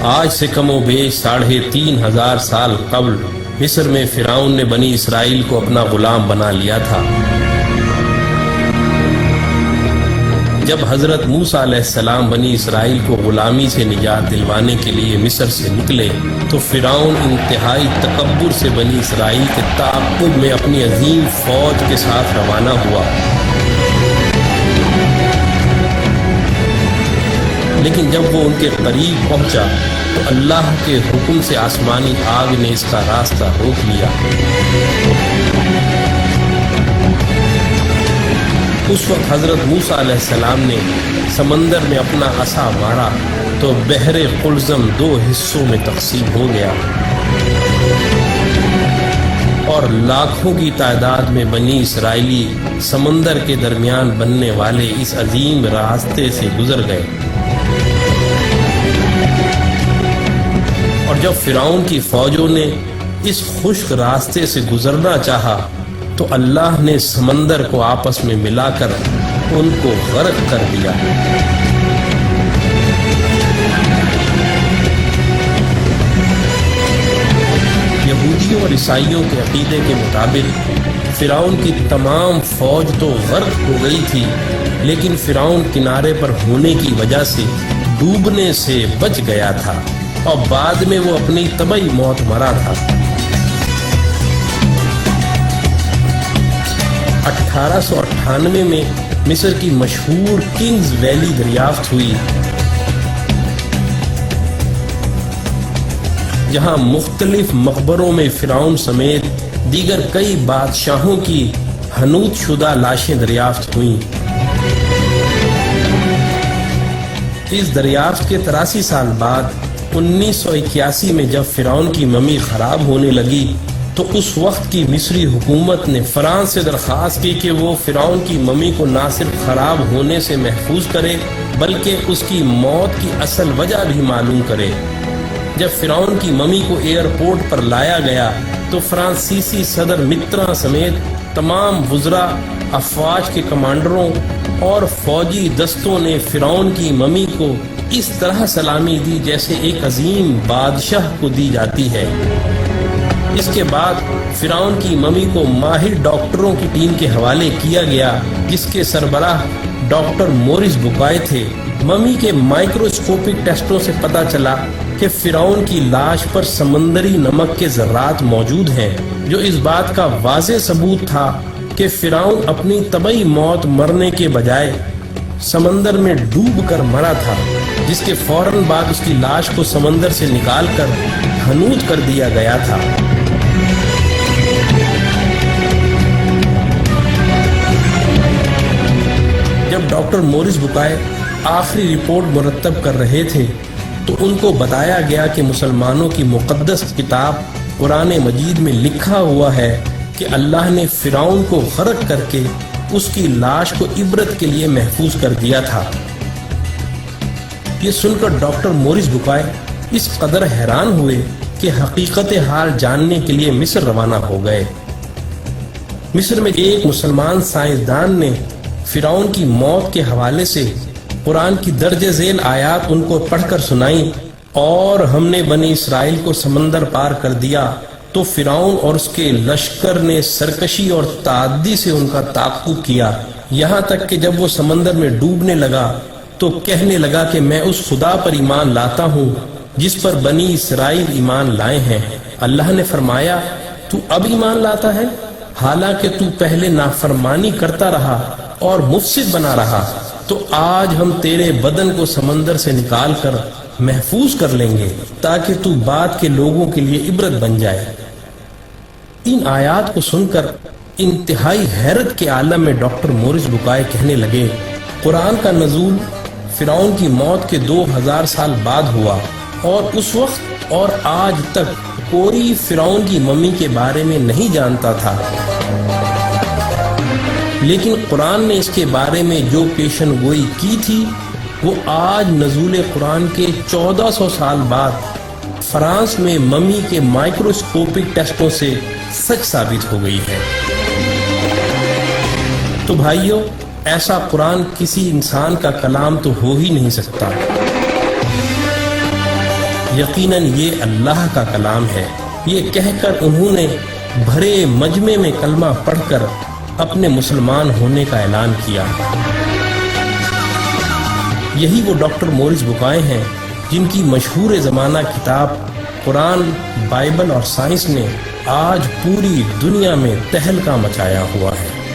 آج سے کم و بیش 3500 سال قبل مصر میں فرعون نے بنی اسرائیل کو اپنا غلام بنا لیا تھا۔ جب حضرت موسیٰ علیہ السلام بنی اسرائیل کو غلامی سے نجات دلوانے کے لیے مصر سے نکلے تو فرعون انتہائی تکبر سے بنی اسرائیل کے تعاقب میں اپنی عظیم فوج کے ساتھ روانہ ہوا، لیکن جب وہ ان کے قریب پہنچا تو اللہ کے حکم سے آسمانی آگ نے اس کا راستہ روک لیا۔ اس وقت حضرت موسیٰ علیہ السلام نے سمندر میں اپنا عصا مارا تو بحر قلزم 2 حصوں میں تقسیم ہو گیا اور لاکھوں کی تعداد میں بنی اسرائیلی سمندر کے درمیان بننے والے اس عظیم راستے سے گزر گئے۔ اور جب فرعون کی فوجوں نے اس خشک راستے سے گزرنا چاہا تو اللہ نے سمندر کو آپس میں ملا کر ان کو غرق کر دیا۔ یہودیوں اور عیسائیوں کے عقیدے کے مطابق فرعون کی تمام فوج تو غرق ہو گئی تھی، لیکن فرعون کنارے پر ہونے کی وجہ سے ڈوبنے سے بچ گیا تھا اور بعد میں وہ اپنی طبعی موت مرا تھا۔ 1898 میں مصر کی مشہور کنگز ویلی دریافت ہوئی، جہاں مختلف مقبروں میں فرعون سمیت دیگر کئی بادشاہوں کی حنوط شدہ لاشیں دریافت ہوئیں۔ اس دریافت کے 83 سال بعد 1981 میں جب فرعون کی ممی خراب ہونے لگی تو اس وقت کی مصری حکومت نے فرانس سے درخواست کی کہ وہ فرعون کی ممی کو نہ صرف خراب ہونے سے محفوظ کرے بلکہ اس کی موت کی اصل وجہ بھی معلوم کرے۔ جب فرعون کی ممی کو ایئرپورٹ پر لایا گیا تو فرانسیسی صدر متران سمیت تمام وزراء، افواج کے کمانڈروں اور فوجی دستوں نے فرعون کی ممی کو اس طرح سلامی دی جیسے ایک عظیم بادشاہ کو دی جاتی ہے۔ اس کے بعد فرعون کی ممی کو ماہر ڈاکٹروں کی ٹیم کے حوالے کیا گیا جس کے سربراہ ڈاکٹر مورس بکائے تھے۔ ممی کے مائکروسکوپک ٹیسٹوں سے پتہ چلا کہ فرعون کی لاش پر سمندری نمک کے ذرات موجود ہیں، جو اس بات کا واضح ثبوت تھا کہ فرعون اپنی طبعی موت مرنے کے بجائے سمندر میں ڈوب کر مرا تھا، جس کے فوراً بعد اس کی لاش کو سمندر سے نکال کر حنوط کر دیا گیا تھا۔ جب ڈاکٹر مورس بکائے آخری رپورٹ مرتب کر رہے تھے تو ان کو بتایا گیا کہ مسلمانوں کی مقدس کتاب قرآن مجید میں لکھا ہوا ہے کہ اللہ نے فرعون کو غرق کر کے اس کی لاش کو عبرت کے لیے محفوظ کر دیا تھا۔ یہ سن کر ڈاکٹر مورس بکائے اس قدر حیران ہوئے کہ حقیقت حال جاننے کے لیے مصر روانہ ہو گئے۔ مصر میں ایک مسلمان سائنسدان نے فرعون کی موت کے حوالے سے قرآن کی درج ذیل آیات ان کو پڑھ کر سنائی، اور ہم نے بنی اسرائیل کو سمندر پار کر دیا تو فرعون اور اس کے لشکر نے سرکشی اور تعدی سے ان کا تعاقب کیا، یہاں تک کہ جب وہ سمندر میں ڈوبنے لگا تو کہنے لگا کہ میں اس خدا پر ایمان لاتا ہوں جس پر بنی اسرائیل ایمان لائے ہیں۔ اللہ نے فرمایا تو اب ایمان لاتا ہے حالانکہ تو پہلے نافرمانی کرتا رہا اور مفسد بنا رہا، تو آج ہم تیرے بدن کو سمندر سے نکال کر محفوظ کر لیں گے تاکہ تو بعد کے لوگوں کے لیے عبرت بن جائے۔ ان آیات کو سن کر انتہائی حیرت کے عالم میں ڈاکٹر مورس بکائے کہنے لگے قرآن کا نزول فرعون کی موت کے 2000 سال بعد ہوا، اور اس وقت اور آج تک کوئی فرعون کی ممی کے بارے میں نہیں جانتا تھا، لیکن قرآن نے اس کے بارے میں جو پیشن گوئی کی تھی وہ آج نزول قرآن کے 1400 سال بعد فرانس میں ممی کے مائکروسکوپک ٹیسٹوں سے سچ ثابت ہو گئی ہے۔ تو بھائیو، ایسا قرآن کسی انسان کا کلام تو ہو ہی نہیں سکتا۔ یقیناً یہ اللہ کا کلام ہے۔ یہ کہہ کر انہوں نے بھرے مجمع میں کلمہ پڑھ کر اپنے مسلمان ہونے کا اعلان کیا۔ یہی وہ ڈاکٹر مورس بکائے ہیں جن کی مشہور زمانہ کتاب قرآن، بائبل اور سائنس نے آج پوری دنیا میں تہلکہ مچایا ہوا ہے۔